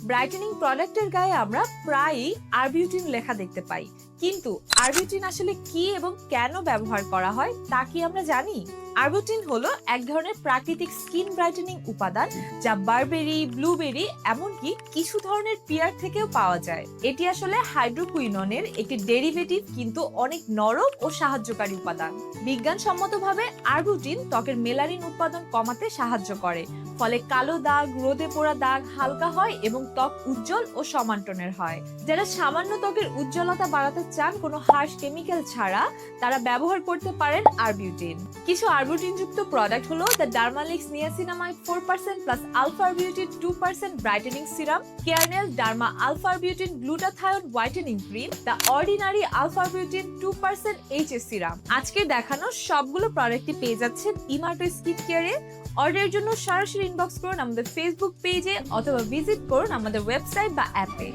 Brightening প্রোডাক্টের গায়ে আমরা প্রায়ই আরবিউটিন লেখা দেখতে পাই, কিন্তু আরবিউটিন আসলে কি এবং কেন ব্যবহার করা হয় তা কি আমরা জানি? আরবিউটিন হলো এক ধরনের প্রাকৃতিক স্কিন ব্রাইটেনিং উপাদান যা বারবেরি, ব্লুবেরি এমনকি কিছু ধরনের পিয়ার থেকেও পাওয়া যায়। এটি আসলে হাইড্রোকুইননের একটি ডেরিভেটিভ, কিন্তু অনেক নরম ও সাহায্যকারী উপাদান। বিজ্ঞানসম্মতভাবে আরবিউটিন ত্বকের মেলানিন উৎপাদন কমাতে সাহায্য করে, ফলে কালো দাগ, রোদে পোড়া দাগ হালকা হয় এবং ত্বক উজ্জ্বল ও সমান টোনের হয়। যারা সামান্য ত্বকের উজ্জ্বলতা বাড়াতে চান কোনো হার্শ কেমিক্যাল ছাড়া, তারা ব্যবহার করতে পারেন আরবিউটিন। কিছু আরবিউটিন যুক্ত প্রোডাক্ট হলো the Dermalix niacinamide 4% plus alpha arbutin 2% brightening serum, Carenel derma alpha arbutin glutathione whitening cream, the ordinary alpha arbutin 2% HS serum. আজকে দেখানো সবগুলো প্রোডাক্টই পেয়ে যাচ্ছেন ইমার্টো স্কিন কেয়ারে। অর্ডারের জন্য সরাসরি ইনবক্স করুন আমাদের ফেসবুক পেজে অথবা ভিজিট করুন আমাদের ওয়েবসাইট বা অ্যাপে।